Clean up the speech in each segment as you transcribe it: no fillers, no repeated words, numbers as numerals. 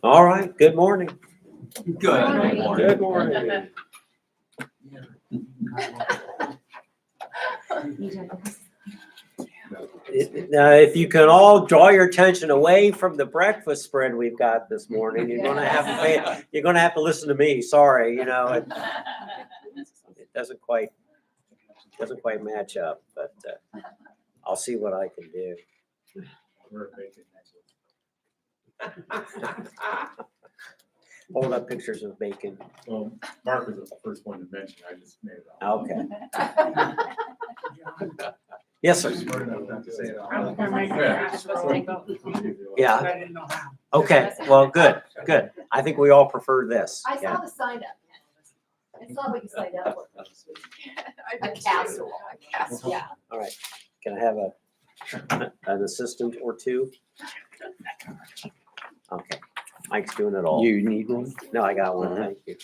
All right. Good morning. Good morning. Good morning. Now, if you can all draw your attention away from the breakfast spread we've got this morning, you're going to have to listen to me. Sorry, it doesn't quite match up, but I'll see what I can do. Hold up pictures of bacon. Well, Mark was the first one to mention. I just made it up. Okay. Yes, sir. Smart enough not to say it out loud. Yeah. I didn't know how. Okay. Well, good. I think we all prefer this. I Yeah. saw the sign up. I saw what you signed up for. A casserole. Yeah. All right. Can I have an assistant or two? Okay. Mike's doing it all. You need one? No, I got one. Thank you.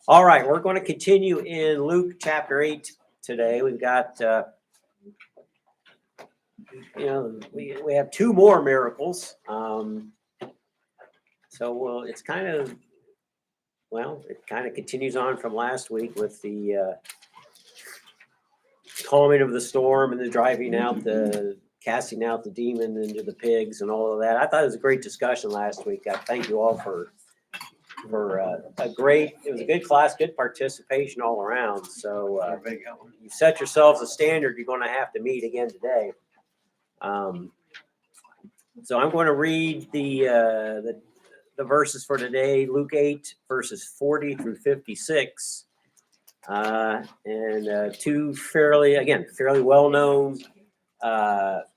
All right. We're going to continue in Luke chapter 8 today. We've got, we have two more miracles. So it kind of continues on from last week with the calming of the storm and the driving out casting out the demon into the pigs and all of that. I thought it was a great discussion last week. I thank you all for it was a good class, good participation all around. So you set yourselves a standard you're going to have to meet again today. So I'm going to read the verses for today, Luke 8, verses 40 through 56. And two fairly well-known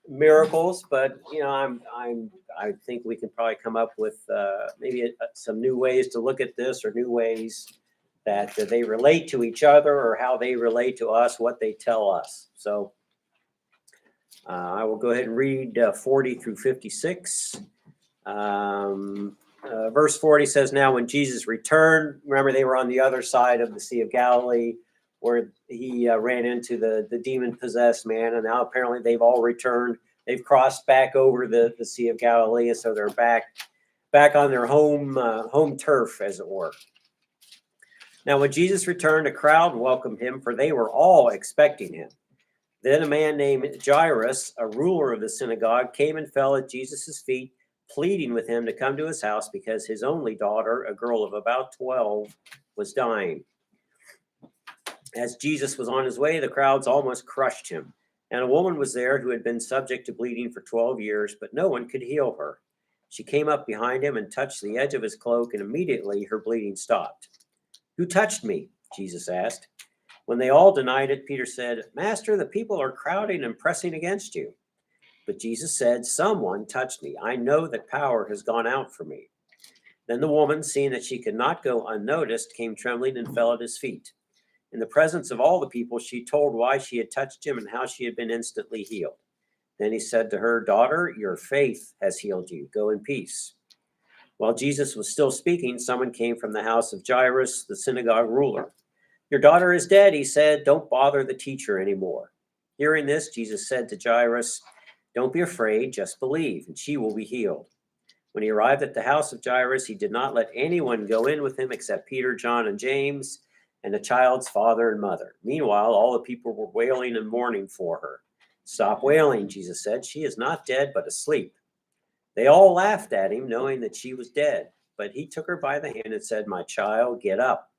miracles, but I think we can probably come up with maybe some new ways to look at this, or new ways that they relate to each other, or how they relate to us, what they tell us. So I will go ahead and read 40 through 56. Verse 40 says, "Now when Jesus returned," remember they were on the other side of the Sea of Galilee, where he ran into the demon-possessed man, and now apparently they've all returned. They've crossed back over the Sea of Galilee, and so they're back on their home turf, as it were. Now when Jesus returned, a crowd welcomed him, for they were all expecting him. Then a man named Jairus, a ruler of the synagogue, came and fell at Jesus' feet, pleading with him to come to his house because his only daughter, a girl of about 12, was dying. As Jesus was on his way, the crowds almost crushed him. And a woman was there who had been subject to bleeding for 12 years, but no one could heal her. She came up behind him and touched the edge of his cloak, and immediately her bleeding stopped. "Who touched me?" Jesus asked. When they all denied it, Peter said, "Master, the people are crowding and pressing against you." But Jesus said, "Someone touched me. I know that power has gone out from me." Then the woman, seeing that she could not go unnoticed, came trembling and fell at his feet. In the presence of all the people, she told why she had touched him and how she had been instantly healed. Then he said to her, "Daughter, your faith has healed you. Go in peace." While Jesus was still speaking, someone came from the house of Jairus, the synagogue ruler. "Your daughter is dead," he said. "Don't bother the teacher anymore." Hearing this, Jesus said to Jairus, "Don't be afraid, just believe, and she will be healed." When he arrived at the house of Jairus, he did not let anyone go in with him except Peter, John, and James, and the child's father and mother. Meanwhile, all the people were wailing and mourning for her. "Stop wailing," Jesus said. "She is not dead, but asleep." They all laughed at him, knowing that she was dead. But he took her by the hand and said, "My child, get up."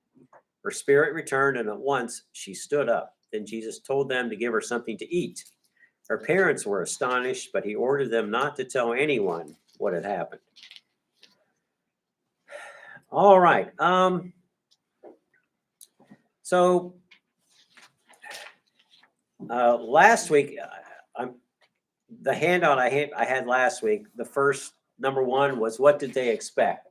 Her spirit returned, and at once she stood up. Then Jesus told them to give her something to eat. Her parents were astonished, but he ordered them not to tell anyone what had happened. All right. So last week, the handout I had last week, the first number one was, what did they expect?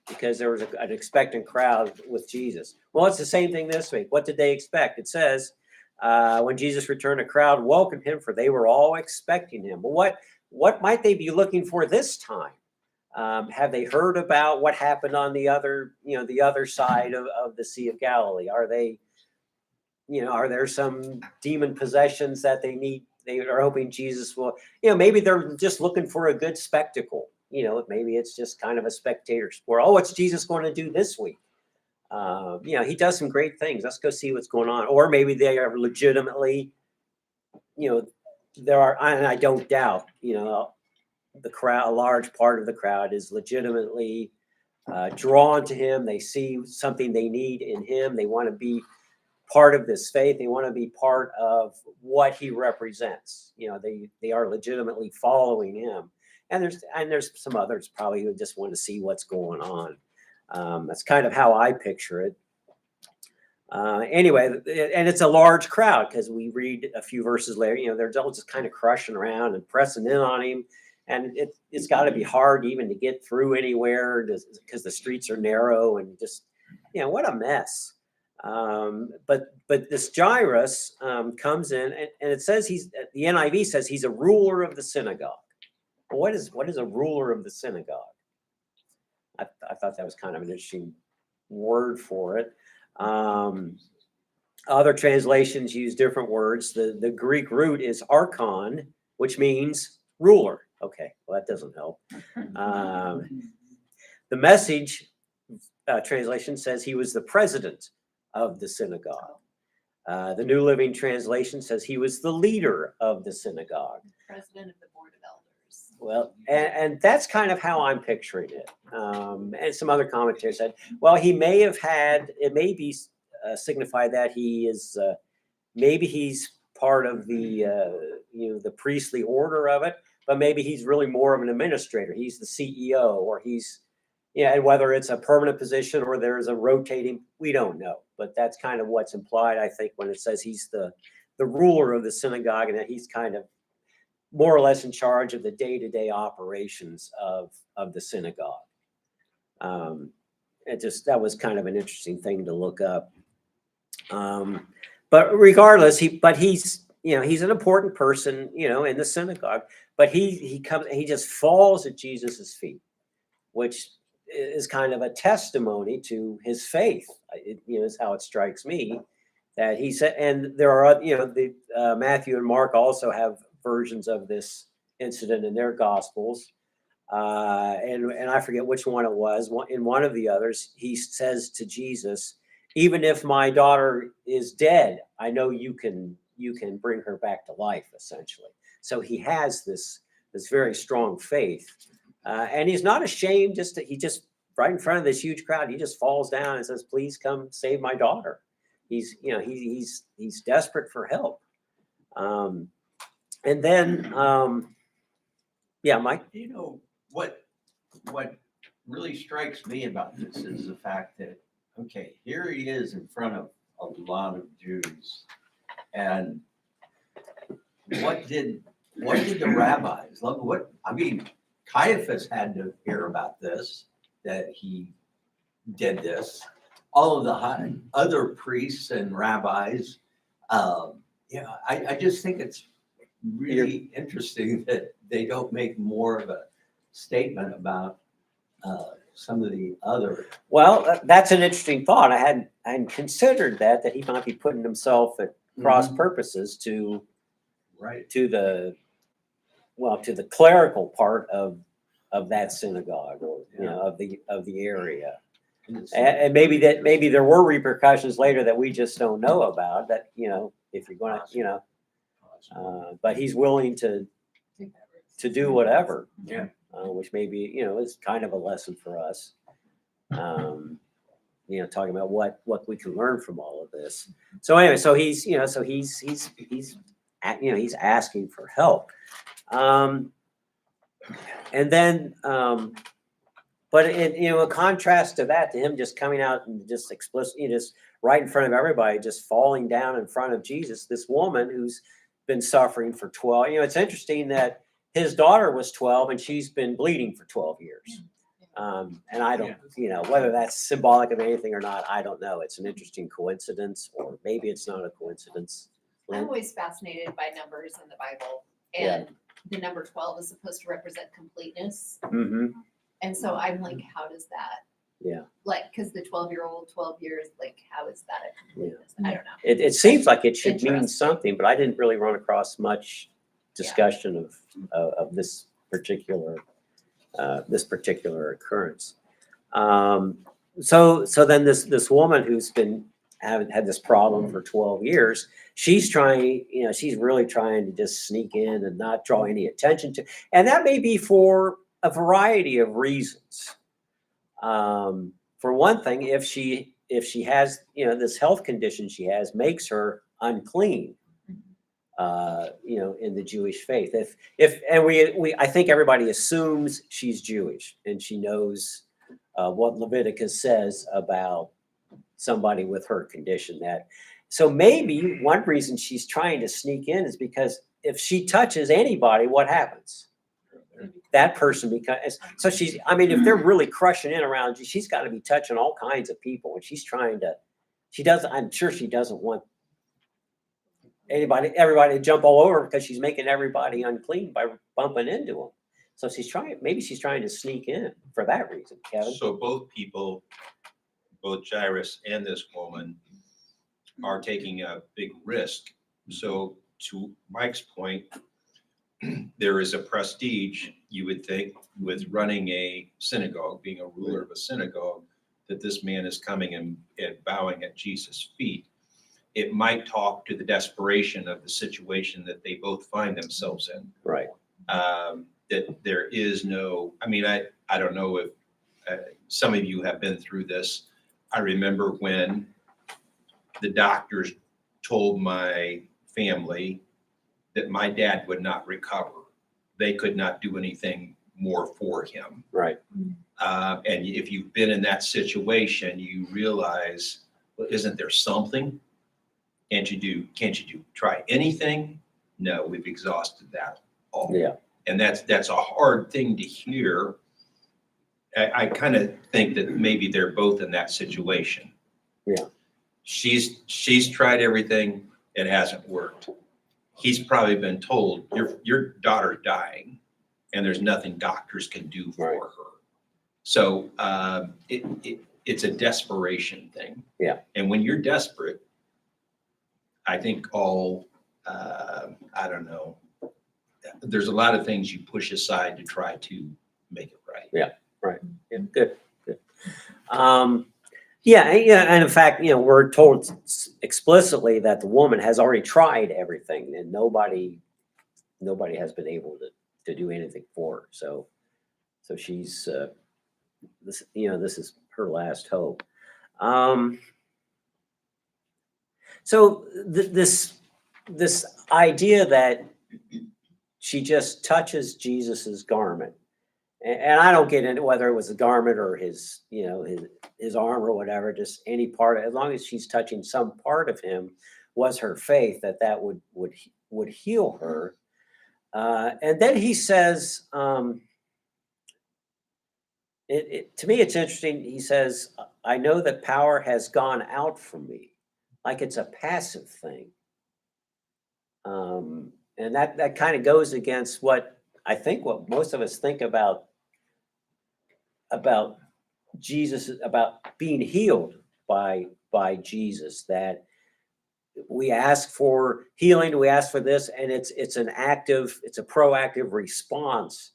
Because there was an expectant crowd with Jesus. Well, it's the same thing this week. What did they expect? It says, when Jesus returned, a crowd welcomed him, for they were all expecting him. But what might they be looking for this time? Have they heard about what happened on the other, the other side of the Sea of Galilee? Are they, are there some demon possessions that they are hoping Jesus will, maybe they're just looking for a good spectacle. Maybe it's just kind of a spectator sport. Oh, what's Jesus going to do this week? He does some great things. Let's go see what's going on. Or maybe they are legitimately, there are, and I don't doubt, the crowd, a large part of the crowd is legitimately drawn to him. They see something they need in him. They want to be part of this faith. They want to be part of what he represents. They are legitimately following him. And there's some others probably who just want to see what's going on. That's kind of how I picture it. Anyway, and it's a large crowd because we read a few verses later, they're all just kind of crushing around and pressing in on him. And it's got to be hard even to get through anywhere because the streets are narrow and just, what a mess. But this Jairus comes in and it says the NIV says he's a ruler of the synagogue. Well, what is a ruler of the synagogue? I thought that was kind of an interesting word for it. Other translations use different words. The Greek root is archon, which means ruler. Okay, well, that doesn't help. The Message translation says he was the president of the synagogue. The New Living Translation says he was the leader of the synagogue. President of the board of elders. Well, and that's kind of how I'm picturing it. And some other commentators said, well, he may have had, it may be signify that he is, maybe he's part of the priestly order of it, but maybe he's really more of an administrator. He's the CEO, or he's, and whether it's a permanent position or there's a rotating, we don't know. But that's kind of what's implied, I think, when it says he's the ruler of the synagogue and that he's kind of more or less in charge of the day-to-day operations of the synagogue. That was kind of an interesting thing to look up. But regardless, he's an important person, in the synagogue. But he just falls at Jesus's feet, which is kind of a testimony to his faith. Is how it strikes me that he said. And there are, Matthew and Mark also have versions of this incident in their gospels. And I forget which one it was. In one of the others, he says to Jesus, "Even if my daughter is dead, I know you can bring her back to life," essentially. So he has this very strong faith, and he's not ashamed. He just right in front of this huge crowd, he just falls down and says, "Please come save my daughter." He's desperate for help. And then, Mike. What really strikes me about this is the fact that, okay, here he is in front of a lot of Jews, and what did the rabbis? Caiaphas had to hear about this, that he did this. All of the other priests and rabbis. I just think it's really interesting that they don't make more of a statement about some of the other. Well, that's an interesting thought. I hadn't considered that he might be putting himself at cross purposes to the clerical part of that synagogue, or of the area. And maybe there were repercussions later that we just don't know about, that if you're going to but he's willing to do whatever, which maybe is kind of a lesson for us, talking about what we can learn from all of this. So anyway, so he's asking for help, and then but in contrast to that, to him just coming out and just explicitly, just right in front of everybody, just falling down in front of Jesus, this woman who's been suffering for 12. It's interesting that his daughter was 12 and she's been bleeding for 12 years. And I don't, whether that's symbolic of anything or not, I don't know. It's an interesting coincidence, or maybe it's not a coincidence. I'm always fascinated by numbers in the Bible, and the number 12 is supposed to represent completeness. Mm-hmm. And so I'm like, how does that, Yeah. like, because the 12-year-old, 12 years, like, how is that a completeness? I don't know. It seems like it should mean Interesting. something, but I didn't really run across much discussion of this particular occurrence. So then this woman who's been had this problem for 12 years, she's trying, she's really trying to just sneak in and not draw any attention to, and that may be for a variety of reasons. For one thing, if she has, this health condition she has makes her unclean, in the Jewish faith. I think everybody assumes she's Jewish and she knows what Leviticus says about somebody with her condition. So maybe one reason she's trying to sneak in is because if she touches anybody, what happens? That person becomes, so if they're really crushing in around you, she's got to be touching all kinds of people, and I'm sure she doesn't want everybody to jump all over because she's making everybody unclean by bumping into them. So maybe she's trying to sneak in for that reason, Kevin. So both people, both Jairus and this woman, are taking a big risk. So to Mike's point, there is a prestige, you would think, with running a synagogue, being a ruler of a synagogue, that this man is coming and bowing at Jesus' feet. It might talk to the desperation of the situation that they both find themselves in. Right. That there is no, I don't know if some of you have been through this. I remember when the doctors told my family that my dad would not recover. They could not do anything more for him. Right. And if you've been in that situation, you realize, well, isn't there something? Can't you try anything? No, we've exhausted that all. Yeah. And that's a hard thing to hear. I kind of think that maybe they're both in that situation. Yeah. She's tried everything. It hasn't worked. He's probably been told, your daughter's dying and there's nothing doctors can do for Right. her. So it's a desperation thing. Yeah. And when you're desperate, I think I don't know, there's a lot of things you push aside to try to make it right. Yeah. Good. And in fact, we're told explicitly that the woman has already tried everything, and nobody has been able to do anything for her. So she's this is her last hope. So this idea that she just touches Jesus's garment. And I don't get into whether it was the garment or his arm or whatever, just any part, as long as she's touching some part of him, was her faith that would heal her. And then he says, to me, it's interesting. He says, I know that power has gone out from me, like it's a passive thing. And that kind of goes against what most of us think about Jesus, about being healed by Jesus, that we ask for healing, we ask for this, and it's a proactive response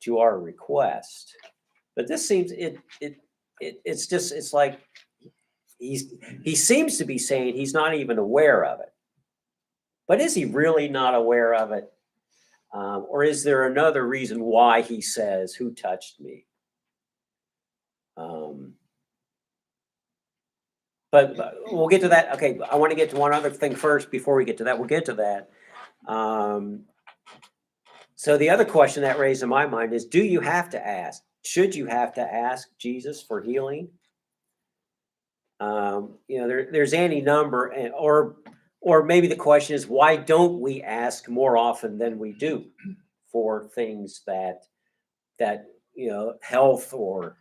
to our request. But this seems it's like he seems to be saying he's not even aware of it. But is he really not aware of it? Or is there another reason why he says, who touched me? But we'll get to that. Okay, I want to get to one other thing first before we get to that. We'll get to that. So the other question that raised in my mind is, should you have to ask Jesus for healing? There's any number, or maybe the question is, why don't we ask more often than we do for things that health or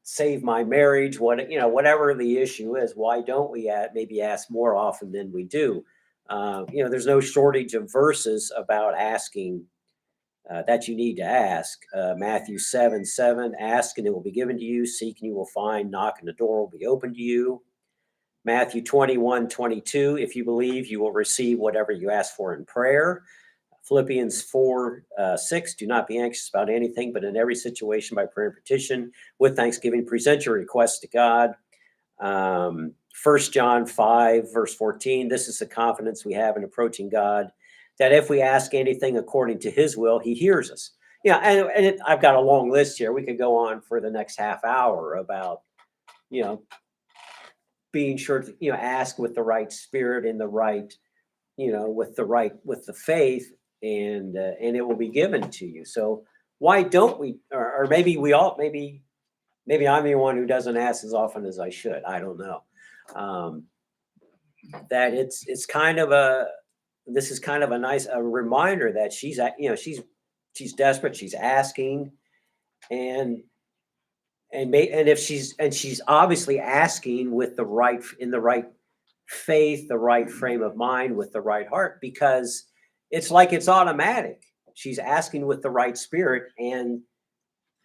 save my marriage, whatever the issue is, why don't we maybe ask more often than we do? There's no shortage of verses about asking that you need to ask. Matthew 7:7, ask and it will be given to you, seek and you will find, knock and the door will be open to you. Matthew 21:22, if you believe, you will receive whatever you ask for in prayer. Philippians 4:6, do not be anxious about anything, but in every situation by prayer and petition, with thanksgiving, present your requests to God. 1 John 5:14, this is the confidence we have in approaching God, that if we ask anything according to his will, he hears us. Yeah, I've got a long list here. We could go on for the next half hour about, being sure to, ask with the right spirit and the right, with the faith, and it will be given to you. So why don't we, or maybe we all, maybe I'm the one who doesn't ask as often as I should. I don't know. That it's kind of this is kind of a nice reminder that she's desperate. She's asking, and if she's obviously asking with the right faith, the right frame of mind, with the right heart, because it's like it's automatic. She's asking with the right spirit, and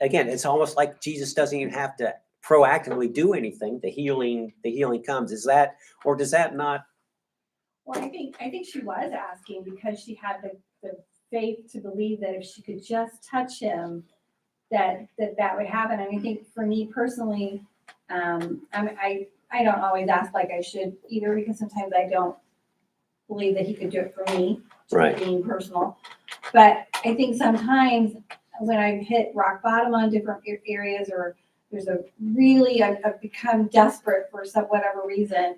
again, it's almost like Jesus doesn't even have to proactively do anything. The healing comes. Is that, or does that not? Well, I think she was asking because she had the faith to believe that if she could just touch him, that would happen. And I think for me personally, I don't always ask like I should either, because sometimes I don't believe that he could do it for me, Right. being personal. But I think sometimes when I've hit rock bottom on different areas, or there's I've become desperate for whatever reason,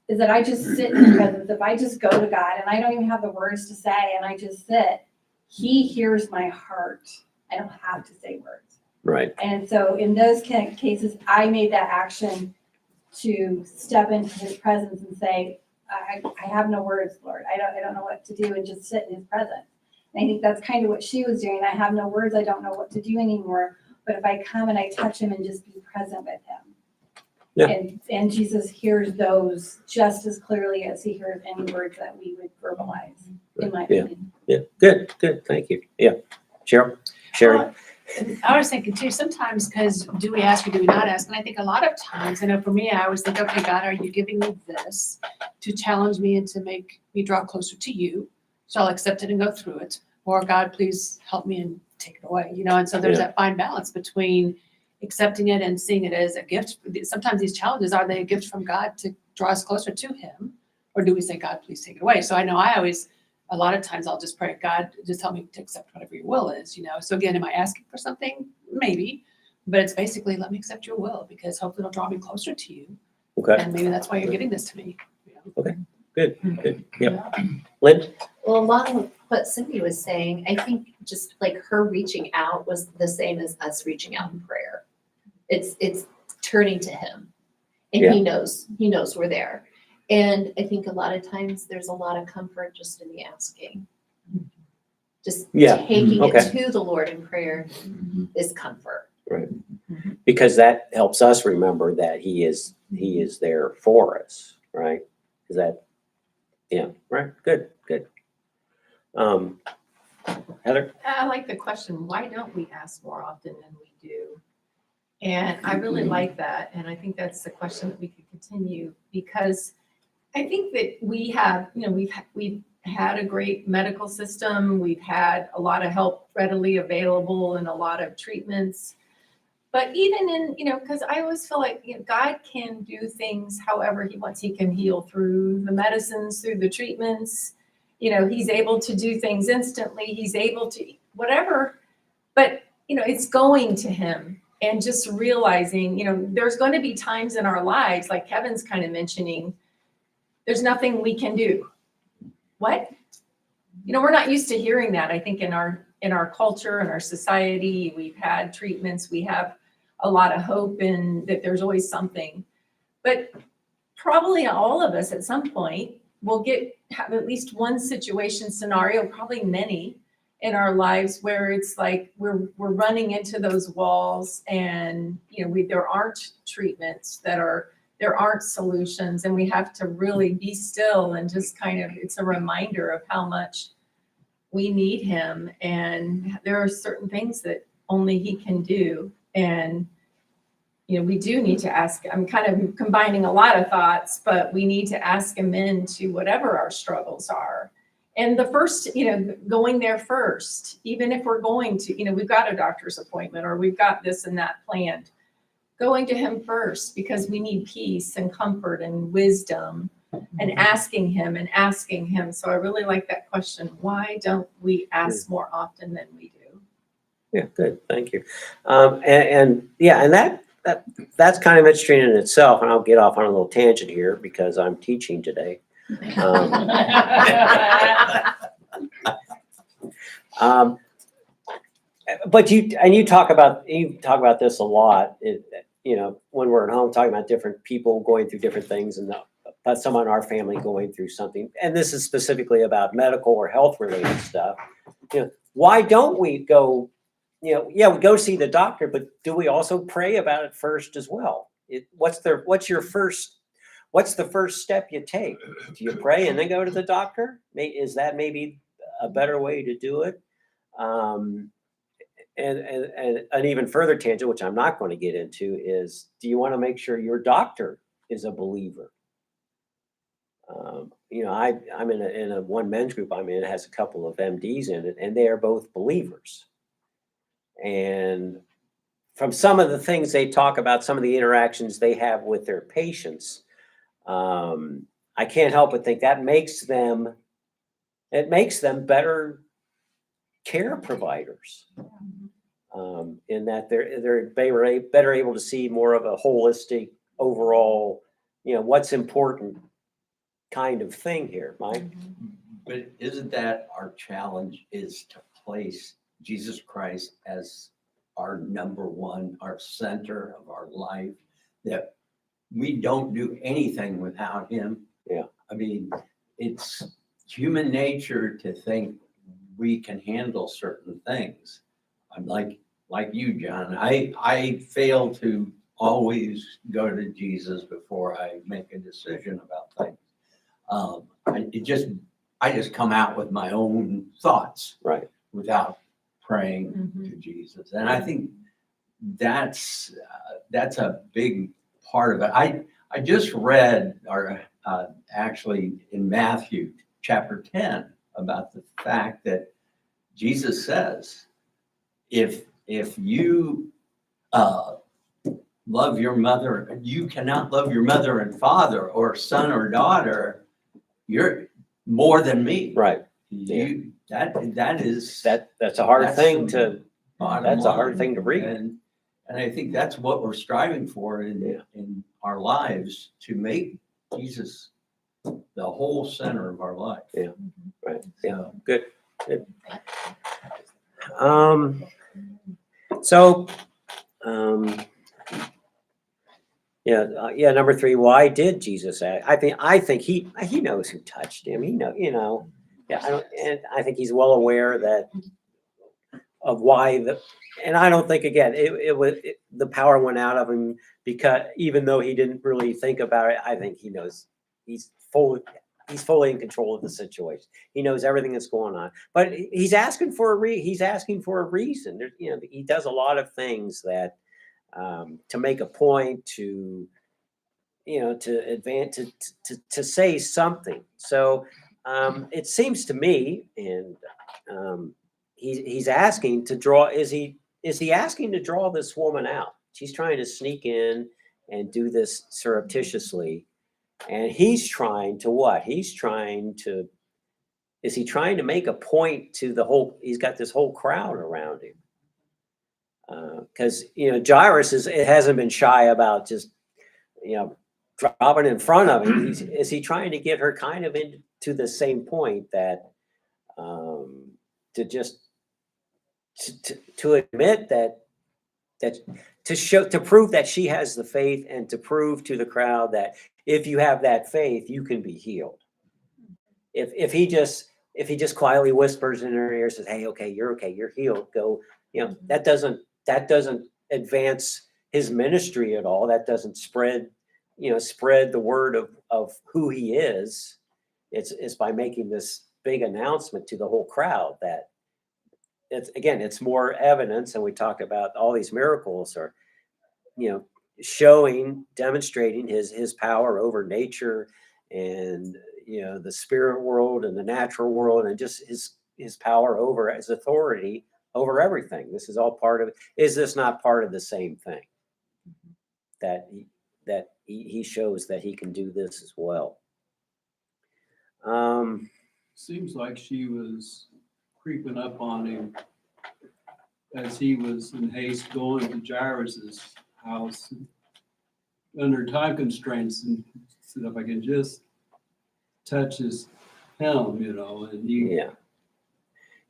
is that I just sit in the presence. If I just go to God and I don't even have the words to say and I just sit, he hears my heart. I don't have to say words. Right. And so in those cases, I made that action to step into his presence and say, I have no words, Lord. I don't know what to do, and just sit in his presence. And I think that's kind of what she was doing. I have no words. I don't know what to do anymore. But if I come and I touch him and just be present with him. Yeah. And Jesus hears those just as clearly as he hears any words that we would verbalize, in my opinion. Yeah. Good. Thank you. Yeah. Cheryl? Sherry? I was thinking too, sometimes, because do we ask or do we not ask? And I think a lot of times, I know for me, I always think, okay, God, are you giving me this to challenge me and to make me draw closer to you? So I'll accept it and go through it. Or God, please help me and take it away. And so there's that fine balance between accepting it and seeing it as a gift. Sometimes these challenges, are they a gift from God to draw us closer to him? Or do we say, God, please take it away? So I know a lot of times I'll just pray, God, just help me to accept whatever your will is, So again, am I asking for something? Maybe, but it's basically, let me accept your will, because hopefully it'll draw me closer to you. Okay. And maybe that's why you're giving this to me. Okay. Good. Yeah. Lynn? Well, along with what Cindy was saying, I think just like her reaching out was the same as us reaching out in prayer. It's turning to him, and Yeah. he knows we're there. And I think a lot of times there's a lot of comfort just in the asking. Just taking Okay. it to the Lord in prayer is comfort. Right. Because that helps us remember that he is there for us, right? Is that, right? Good. Heather? I like the question, why don't we ask more often than we do? And I really like that. And I think that's the question that we could continue, because I think that we have, we've had a great medical system. We've had a lot of help readily available and a lot of treatments. But even in, because I always feel like God can do things however he wants. He can heal through the medicines, through the treatments. He's able to do things instantly. He's able to whatever. But, it's going to him and just realizing, there's going to be times in our lives, like Kevin's kind of mentioning, there's nothing we can do. What? We're not used to hearing that. I think in our culture and our society, we've had treatments, we have a lot of hope in that there's always something. But probably all of us at some point will have at least one situation, scenario, probably many in our lives, where it's like we're running into those walls, and there aren't treatments there aren't solutions, and we have to really be still and just kind of, it's a reminder of how much we need him, and there are certain things that only he can do. And, we do need to ask, I'm kind of combining a lot of thoughts, but we need to ask him into whatever our struggles are. And the first, going there first, even if we're going to, we've got a doctor's appointment or we've got this and that planned, going to him first, because we need peace and comfort and wisdom, and asking him. So I really like that question. Why don't we ask more often than we do? Yeah, good, thank you. And that's kind of interesting in itself, and I'll get off on a little tangent here because I'm teaching today. But you talk about this a lot, when we're at home, talking about different people going through different things, and about someone in our family going through something. And this is specifically about medical or health related stuff. Why don't we go, we go see the doctor, but do we also pray about it first as well? What's the first step you take? Do you pray and then go to the doctor? Is that maybe a better way to do it? And an even further tangent, which I'm not going to get into, is do you want to make sure your doctor is a believer? I'm in a one men's group I'm in. It has a couple of MDs in it, and they are both believers. And from some of the things they talk about, some of the interactions they have with their patients, I can't help but think that makes them better care providers. In that they're better able to see more of a holistic overall, what's important kind of thing here, Mike. But isn't that our challenge, is to place Jesus Christ as our number one, our center of our life, that we don't do anything without him? Yeah. I mean, it's human nature to think we can handle certain things. I'm like you, John. I fail to always go to Jesus before I make a decision about things. I just come out with my own thoughts, Right. without praying to Jesus. And I think that's a big part of it. I just read, actually in Matthew chapter 10, about the fact that Jesus says, if you love your mother, you cannot love your mother and father, or son or daughter, you're more than me. Right. That is That's a hard That's thing the to. bottom That's a hard line. thing to read. And I think that's what we're striving for in our lives, to make Jesus the whole center of our life. Yeah. Right. Yeah. So, Good. So, number 3, why did Jesus act? I think he knows who touched him. I think he's well aware of why and I don't think, again, the power went out of him, because even though he didn't really think about it, I think he knows he's fully in control of the situation. He knows everything that's going on, but he's asking for a reason. He does a lot of things that, to make a point, to advance, to say something. So, it seems to me, and, he's asking to draw. Is he asking to draw this woman out? She's trying to sneak in and do this surreptitiously. And he's trying to what? Is he trying to make a point to he's got this whole crowd around him? Because, Jairus hasn't been shy about just, dropping in front of him. Is he trying to get her kind of into the same point that, to admit that to prove that she has the faith, and to prove to the crowd that if you have that faith, you can be healed. If he just quietly whispers in her ear, says, "Hey, okay, you're healed. Go." That doesn't advance his ministry at all. That doesn't spread the word of who he is. It's by making this big announcement to the whole crowd that it's more evidence. And we talked about all these miracles are, demonstrating his power over nature and, the spirit world and the natural world, and just his power over his authority over everything. This is all part of, is this not part of the same thing? That he shows that he can do this as well. Seems like she was creeping up on him as he was in haste going to Jairus's house under time constraints, and said, if I can just touch his hem, and Yeah.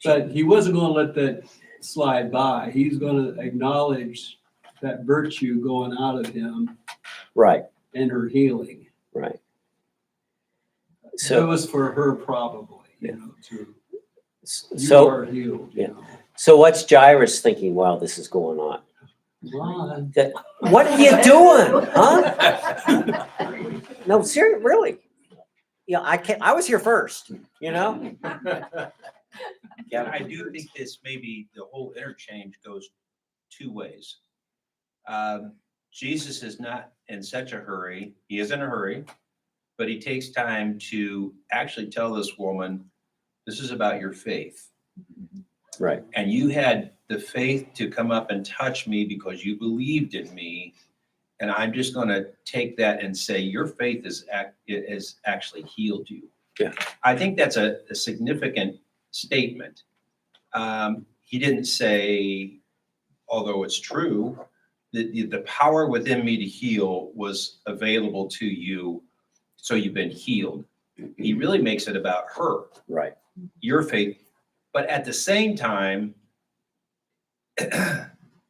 but he wasn't going to let that slide by. He's going to acknowledge that virtue going out of him Right. and her healing. Right. It So, was for her probably, you so, are healed. Yeah. So what's Jairus thinking while this is going on? Ron. What are you doing? Huh? No, seriously, really? I was here first, Yeah, I do think this maybe the whole interchange goes two ways. Jesus is not in such a hurry. He is in a hurry, but he takes time to actually tell this woman, this is about your faith. Right. And you had the faith to come up and touch me because you believed in me. And I'm just going to take that and say, your faith is actually healed you. Yeah. I think that's a significant statement. He didn't say, although it's true, that the power within me to heal was available to you, so you've been healed. He really makes it about her, Right. your faith. But at the same time,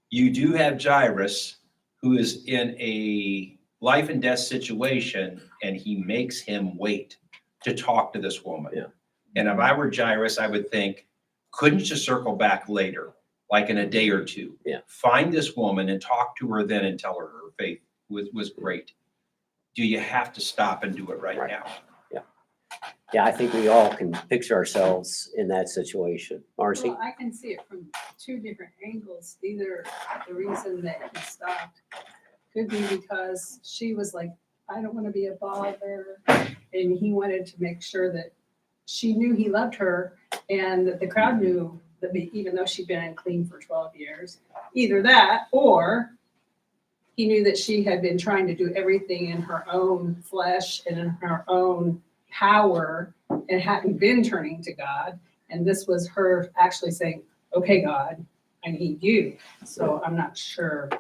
you do have Jairus, who is in a life and death situation, and he makes him wait to talk to this woman. Yeah. And if I were Jairus, I would think, couldn't you circle back later, like in a day or two? Yeah. Find this woman and talk to her then and tell her her faith was great. Do you have to stop and do it right now? Yeah, I think we all can picture ourselves in that situation. Marcy? Well, I can see it from two different angles. Either the reason that he stopped could be because she was like, I don't want to be a bother. And he wanted to make sure that she knew he loved her and that the crowd knew that even though she'd been unclean for 12 years, either that or he knew that she had been trying to do everything in her own flesh and in her own power and hadn't been turning to God. And this was her actually saying, okay, God, I need you. So I'm not sure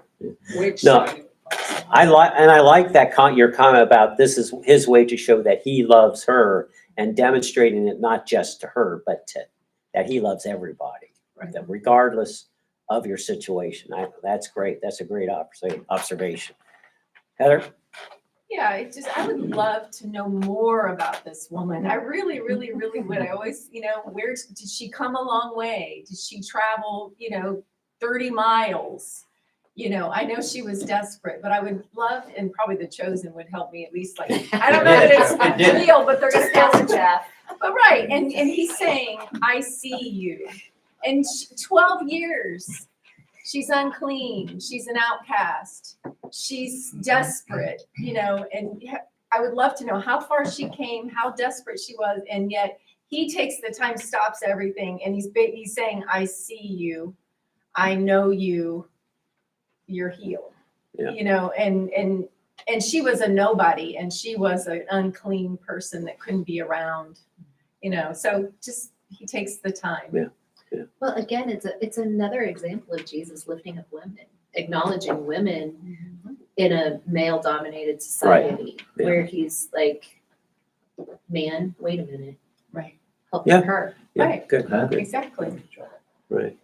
which No, side it was. I like that your comment about this is his way to show that he loves her and demonstrating it not just to her, but that he loves everybody, Right. that regardless of your situation. That's great. That's a great observation. Heather? Yeah, I would love to know more about this woman. I really, really, really would. I always, where did she come a long way? Did she travel, 30 miles? I know she was desperate, but I would love, and probably The Chosen would help me at least I don't know that it's real, but they're Just going to ask Jeff. But right, and he's saying, I see you. And 12 years, she's unclean, she's an outcast, she's desperate, and I would love to know how far she came, how desperate she was, and yet he takes the time, stops everything, and he's saying, I see you, I know you, you're healed. Yeah. And she was a nobody, and she was an unclean person that couldn't be around, so just he takes the time. Yeah. Well, again, it's another example of Jesus lifting up women, acknowledging women in a male-dominated society Yeah. where he's like, man, wait a minute, Right. help Yeah. her. Yeah, Right. good. Exactly. Right.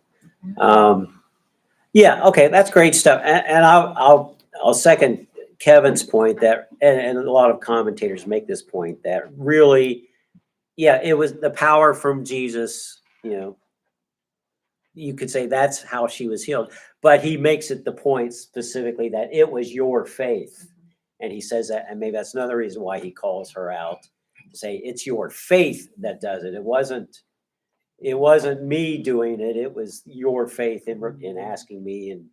Yeah, okay, that's great stuff. And I'll second Kevin's point that, and a lot of commentators make this point that really, yeah, it was the power from Jesus, you could say that's how she was healed, but he makes it the point specifically that it was your faith. And he says that, and maybe that's another reason why he calls her out to say, it's your faith that does it. It wasn't me doing it. It was your faith in asking me and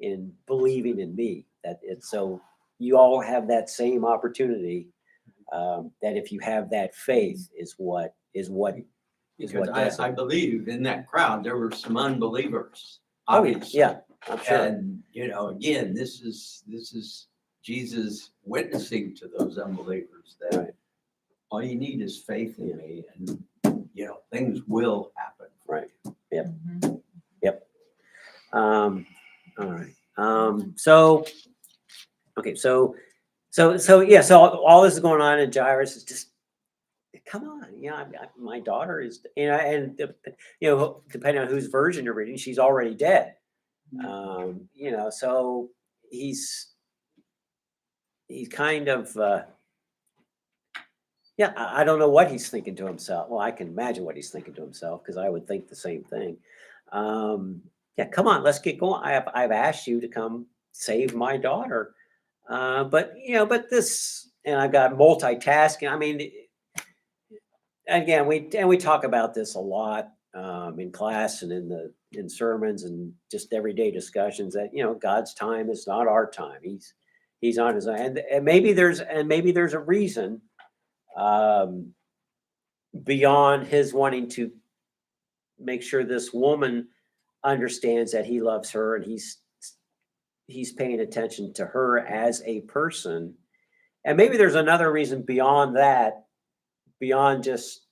in believing in me. That it's so you all have that same opportunity. That if you have that faith is what Because does it. I believe in that crowd, there were some unbelievers, Oh, yeah, obviously. yeah, I'm sure. And, again, this is Jesus witnessing to those unbelievers that Right. all you need is faith in me and, things will happen. Right. Yep. Yep. All right. So, okay. So yeah. So all this is going on, and Jairus is just, come on. My daughter is, and depending on whose version you're reading, she's already dead. So he's kind of, I don't know what he's thinking to himself. Well, I can imagine what he's thinking to himself because I would think the same thing. Come on, let's get going. I've asked you to come save my daughter, but this, and I've got multitasking. I mean, again, we talk about this a lot in class and in sermons and just everyday discussions that God's time is not our time. He's on his own, and maybe there's a reason. Beyond his wanting to make sure this woman understands that he loves her and he's paying attention to her as a person. And maybe there's another reason beyond that, beyond just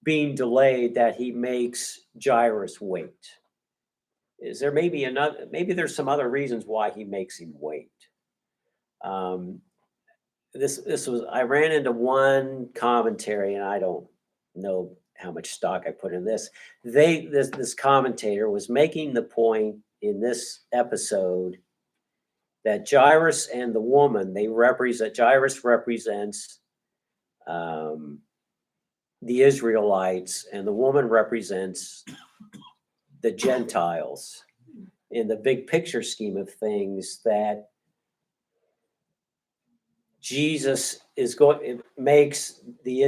being delayed, that he makes Jairus wait. Is there maybe there's some other reasons why he makes him wait. I ran into one commentary, and I don't know how much stock I put in this. This commentator was making the point in this episode that Jairus and the woman, Jairus represents the Israelites, and the woman represents the Gentiles in the big picture scheme of things. That Jesus makes the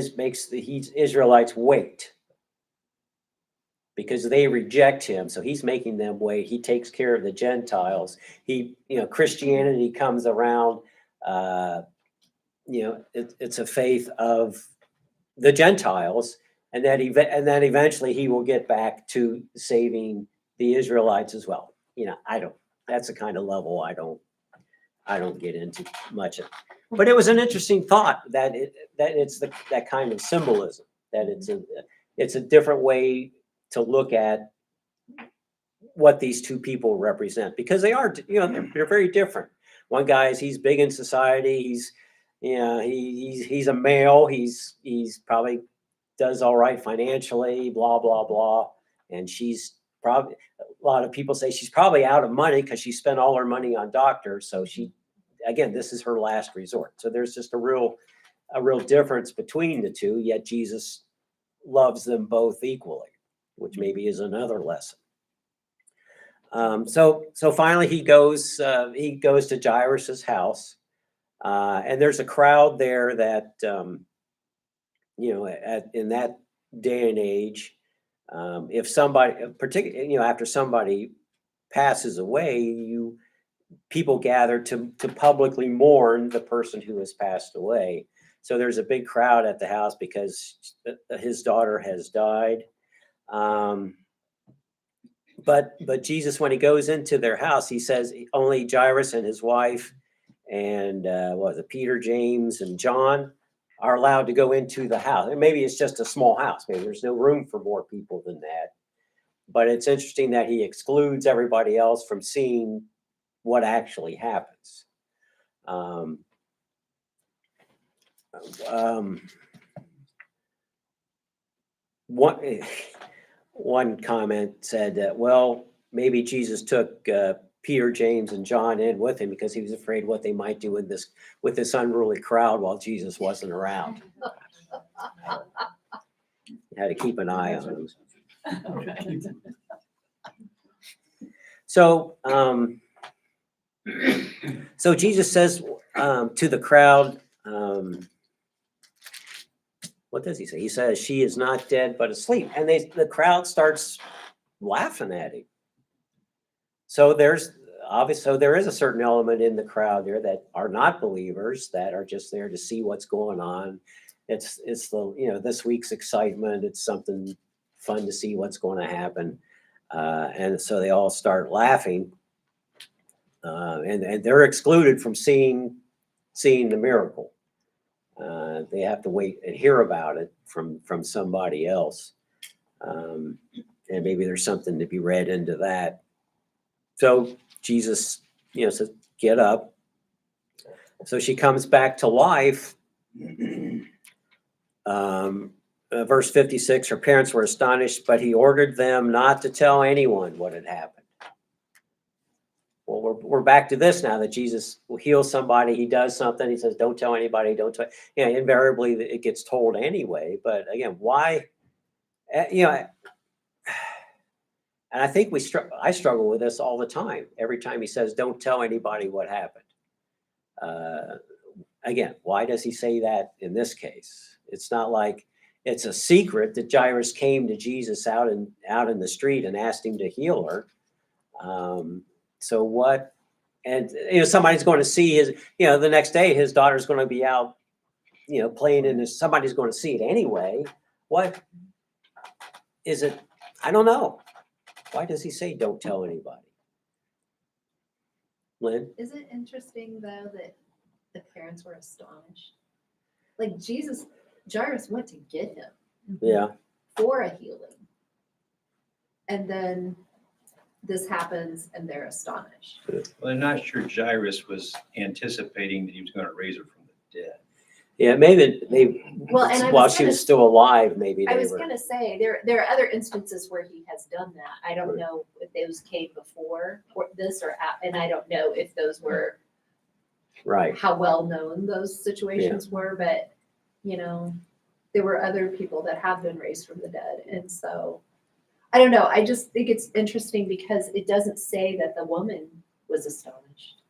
Israelites wait because they reject him. So he's making them wait. He takes care of the Gentiles. Christianity comes around. It's a faith of the Gentiles, and that eventually he will get back to saving the Israelites as well. That's the kind of level I don't get into much of. But it was an interesting thought that it's that kind of symbolism, that it's a different way to look at what these two people represent, because they are, they're very different. One guy he's big in society. He's a male. He's probably does all right financially, blah, blah, blah. And she's probably, a lot of people say she's probably out of money because she spent all her money on doctors. So again, this is her last resort. So there's just a real difference between the two, yet Jesus loves them both equally, which maybe is another lesson. So finally he goes to Jairus's house, and there's a crowd there that, in that day and age, if somebody, particularly, after somebody passes away, people gather to publicly mourn the person who has passed away. So there's a big crowd at the house because his daughter has died. But Jesus, when he goes into their house, he says only Jairus and his wife and Peter, James, and John are allowed to go into the house. And maybe it's just a small house. Maybe there's no room for more people than that. But it's interesting that he excludes everybody else from seeing what actually happens. One comment said that, well, maybe Jesus took Peter, James, and John in with him because he was afraid what they might do with this unruly crowd while Jesus wasn't around. Had to keep an eye on him. So Jesus says to the crowd, what does he say? He says, she is not dead, but asleep. And the crowd starts laughing at him. So so there is a certain element in the crowd there that are not believers, that are just there to see what's going on. It's the, this week's excitement. It's something fun to see what's going to happen. And so they all start laughing. And they're excluded from seeing the miracle. They have to wait and hear about it from somebody else. And maybe there's something to be read into that. So Jesus, says, get up. So she comes back to life. Verse 56, her parents were astonished, but he ordered them not to tell anyone what had happened. Well, we're back to this now, that Jesus will heal somebody. He does something. He says, don't tell anybody. Don't tell. Invariably it gets told anyway. But again, why? And I think I struggle with this all the time. Every time he says, don't tell anybody what happened. Again, why does he say that in this case? It's not like it's a secret that Jairus came to Jesus out in the street and asked him to heal her. So what? And somebody's going to see his. The next day his daughter's going to be out, playing in this. Somebody's going to see it anyway. What is it? I don't know. Why does he say don't tell anybody? Lynn? Is it interesting though that the parents were astonished? Like Jairus went to get him Yeah. for a healing. And then this happens and they're astonished. Well, I'm not sure Jairus was anticipating that he was going to raise her from the dead. Yeah, maybe Well, and I while was she gonna- was still alive, maybe I they was were. gonna say, there are other instances where he has done that. I don't Right. know if those came before this and I don't know if those were, Right. how well known those situations were, but there were other people that have been raised from the dead. And so, I don't know, I just think it's interesting because it doesn't say that the woman was astonished.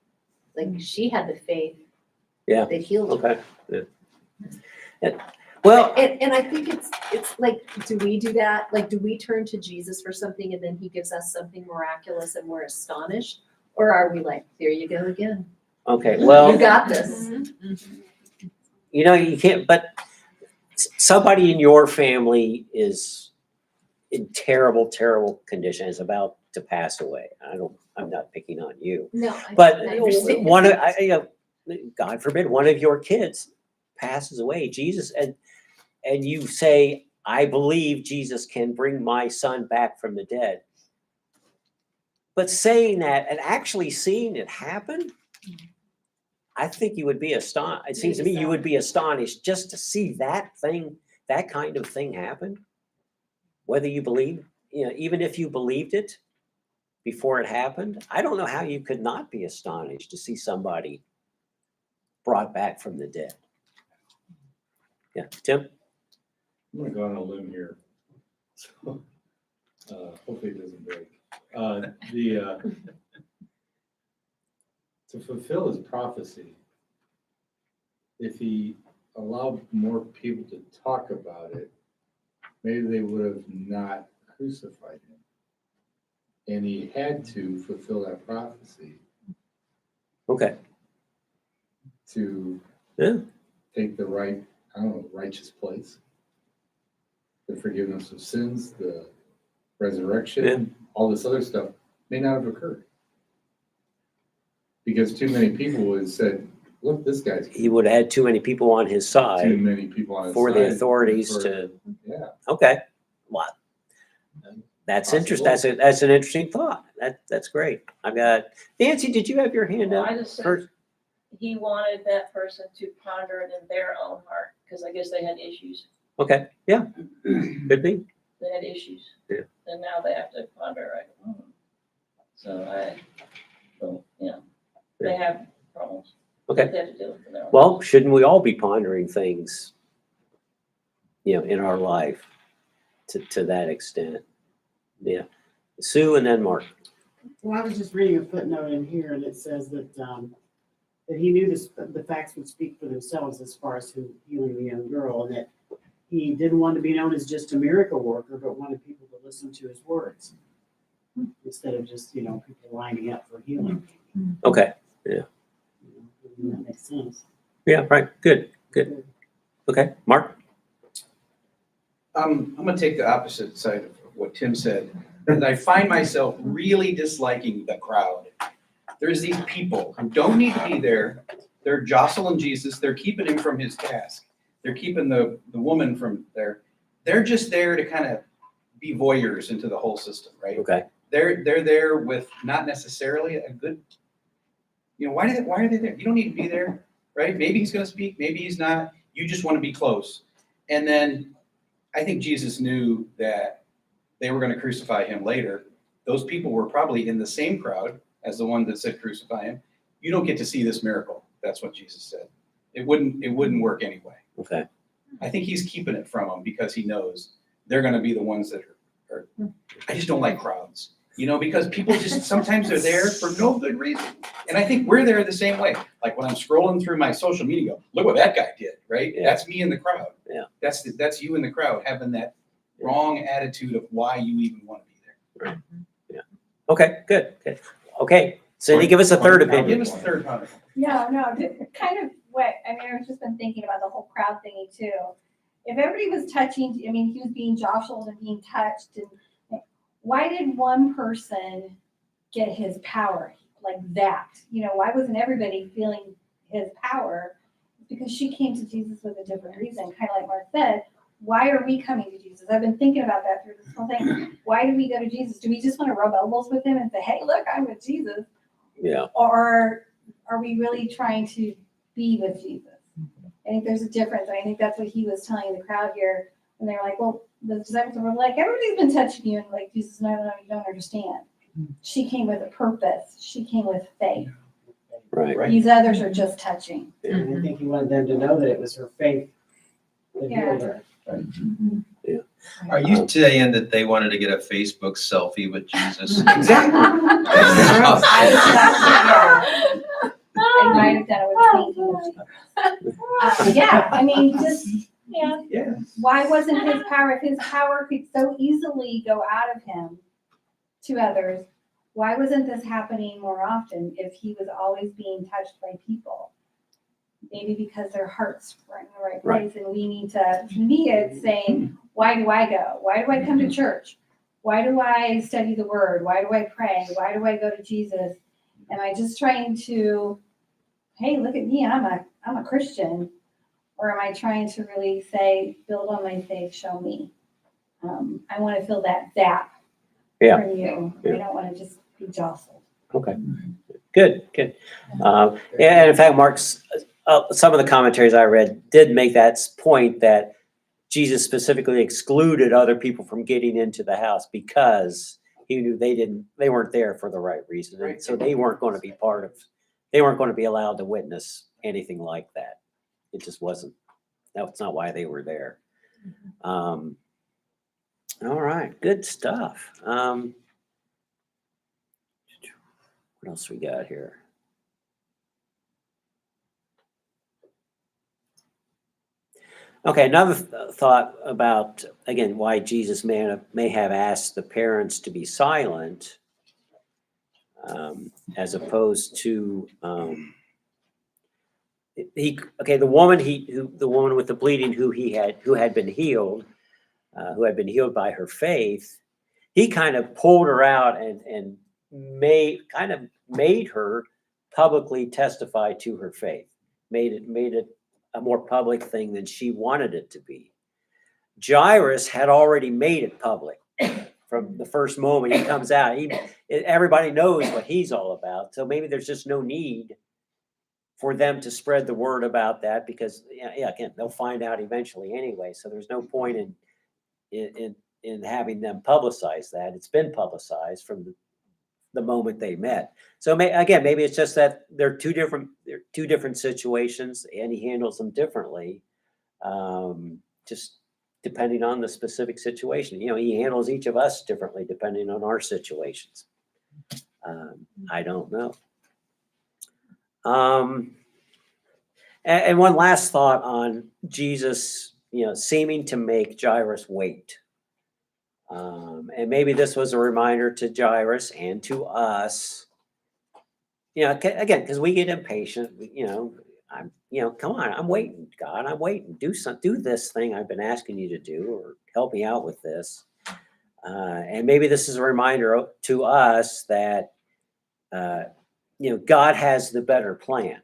Like she had the faith Yeah. that healed her. Okay. Yeah. Well, And I think it's like, do we do that? Like, do we turn to Jesus for something and then he gives us something miraculous and we're astonished? Or are we like, there you go again. okay. Well, You got this. you can't, but somebody in your family is in terrible, terrible condition, is about to pass away. I'm not picking on you, No. but I understand. God forbid, one of your kids passes away, Jesus, and you say, I believe Jesus can bring my son back from the dead. But saying that and actually seeing it happen, I think you would be astonished. It seems to me you would be astonished just to see that kind of thing happen. Whether you believe, even if you believed it before it happened, I don't know how you could not be astonished to see somebody brought back from the dead. Yeah, Tim? I'm gonna go on a limb here. So, hopefully it doesn't break. To fulfill his prophecy, if he allowed more people to talk about it, maybe they would have not crucified him. And he had to fulfill that prophecy Okay. to Yeah. take the righteous place. The forgiveness of sins, the resurrection, all this other stuff may not have occurred. Because too many people would have said, look, this guy's He would have had too many people on his too side many people on his for the side authorities for- to. Yeah. Okay. Well, that's interesting. That's an interesting thought. That's great. I've got Nancy. Did you have your hand Well, up I just said first? he wanted that person to ponder it in their own heart, because I guess they had issues. Okay. Yeah. Could be. They had issues. Yeah. And now they have to ponder, So they have problems. Okay. They have to deal with it. Well, shouldn't we all be pondering things, in our life to that extent? Yeah. Sue and then Mark. Well, I was just reading a footnote in here, and it says that he knew the facts would speak for themselves as far as healing the young girl, and that he didn't want to be known as just a miracle worker, but wanted people to listen to his words. Instead of just, people lining up for healing. Okay. That makes sense. Yeah, right. Good. Okay, Mark? I'm gonna take the opposite side of what Tim said. And I find myself really disliking the crowd. There's these people who don't need to be there. They're jostling Jesus. They're keeping him from his task. They're keeping the woman from there. They're just there to kind of be voyeurs into the whole system, right? Okay. They're there with not necessarily a good, why are they there? You don't need to be there, right? Maybe he's gonna speak, maybe he's not. You just want to be close. And then I think Jesus knew that they were going to crucify him later. Those people were probably in the same crowd as the one that said crucify him. You don't get to see this miracle. That's what Jesus said. It wouldn't work anyway. Okay. I think he's keeping it from them because he knows they're going to be the ones that are I just don't like crowds, because people just, sometimes they're there for no good reason. And I think we're there the same way. Like when I'm scrolling through my social media, go, look what that guy did, right? Yeah. That's me in the crowd. Yeah. That's you in the crowd having that wrong attitude of why you even want to be there. Okay, good. Okay, Cindy, give us a third Give opinion. us the third hunter. No, kind of I've just been thinking about the whole crowd thingy too. If everybody was touching, he was being jostled and being touched, and why did one person get his power like that? Why wasn't everybody feeling his power? Because she came to Jesus with a different reason, kind of like Mark said. Why are we coming to Jesus? I've been thinking about that through this whole thing. Why do we go to Jesus? Do we just want to rub elbows with him and say, hey, look, I'm with Jesus? Yeah. Or are we really trying to be with Jesus? I think there's a difference. And I think that's what he was telling the crowd here. And they were like, well, the disciples were like, everybody's been touching you. And like, Jesus, no, you don't understand. She came with a purpose. She came with faith. Right. These others are just touching. And I think he wanted them to know that it was her faith that healed her. Are you saying that they wanted to get a Facebook selfie with Jesus? Exactly. I might have done it with painting. Yeah. Why wasn't his power, if his power could so easily go out of him to others, why wasn't this happening more often if he was always being touched by people? Maybe because their hearts weren't in the right place, and we need to me, it's saying, why do I go? Why do I come to church? Why do I study the word? Why do I pray? Why do I go to Jesus? Am I just trying to, hey, look at me, I'm a Christian? Or am I trying to really say, build on my faith, show me? I want to feel that zap from you. I don't want to just be jostled. Okay. Good. Yeah, and in fact, Mark's, some of the commentaries I read did make that point that Jesus specifically excluded other people from getting into the house because he knew they weren't there for the right reason. And so they weren't going to be they weren't going to be allowed to witness anything like that. It just wasn't, that's not why they were there. All right, good stuff. What else we got here? Okay, another thought about, again, why Jesus may have asked the parents to be silent, as opposed to the woman with the bleeding who had been healed by her faith. He kind of pulled her out and made her publicly testify to her faith, made it a more public thing than she wanted it to be. Jairus had already made it public from the first moment he comes out. Everybody knows what he's all about. So maybe there's just no need for them to spread the word about that because, again, they'll find out eventually anyway. So there's no point in having them publicize that. It's been publicized from the moment they met. So maybe it's just that they're two different situations, and he handles them differently, just depending on the specific situation. He handles each of us differently depending on our situations. I don't know. And one last thought on Jesus seeming to make Jairus wait. And maybe this was a reminder to Jairus and to us, again, because we get impatient, come on, I'm waiting, God, I'm waiting. Do this thing I've been asking you to do, or help me out with this. And maybe this is a reminder to us that, God has the better plan.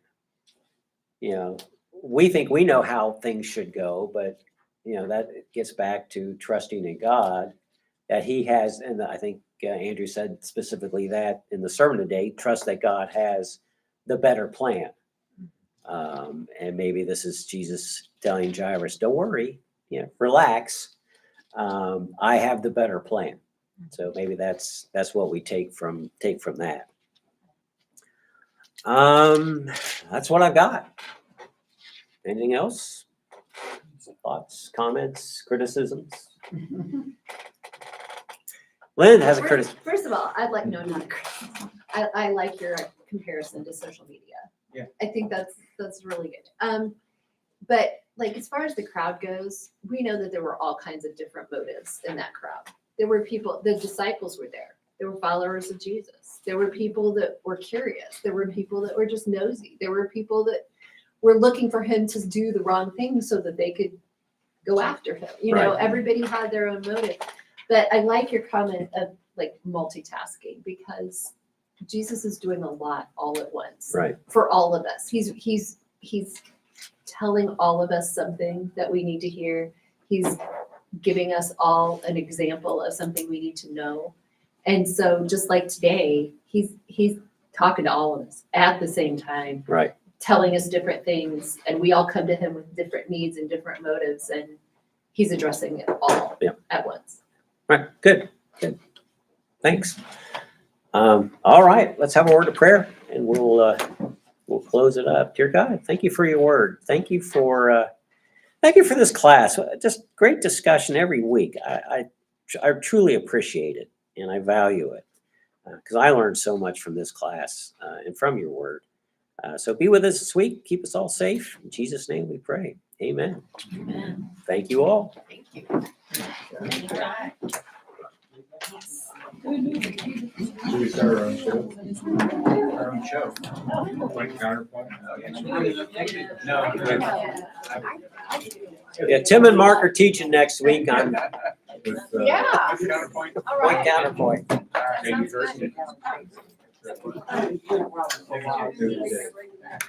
We think we know how things should go, but, that gets back to trusting in God, that he has, and I think Andrew said specifically that in the sermon today, trust that God has the better plan. And maybe this is Jesus telling Jairus, don't worry, relax. I have the better plan. So maybe that's what we take from that. That's what I've got. Anything else? Thoughts, comments, criticisms? Lynn has a criticism. First of all, I'd like, no, not a criticism. I like your comparison to social media. Yeah. I think that's really good. But like, as far as the crowd goes, we know that there were all kinds of different motives in that crowd. There were people, the disciples were there. There were followers of Jesus. There were people that were curious. There were people that were just nosy. There were people that were looking for him to do the wrong thing so that they could go after him. Right. Everybody had their own motive. But I like your comment of like multitasking, because Jesus is doing a lot all at once. Right. For all of us. He's telling all of us something that we need to hear. He's giving us all an example of something we need to know. And so just like today, he's talking to all of us at the same time, Right. telling us different things, and we all come to him with different needs and different motives, and he's addressing it all at once. Right. Good. Thanks. All right. Let's have a word of prayer, and we'll close it up. Dear God, thank you for your word. Thank you for this class. Just great discussion every week. I truly appreciate it, and I value it, because I learned so much from this class and from your word. So be with us this week. Keep us all safe. In Jesus' name we pray. Amen. Amen. Thank you all. Thank you. Should we start our own show? Our own show. Like counterpoint? No. Yeah, Tim and Mark are teaching next week on With, Yeah. Counterpoint. All point right. counterpoint. Maybe first. Thursday.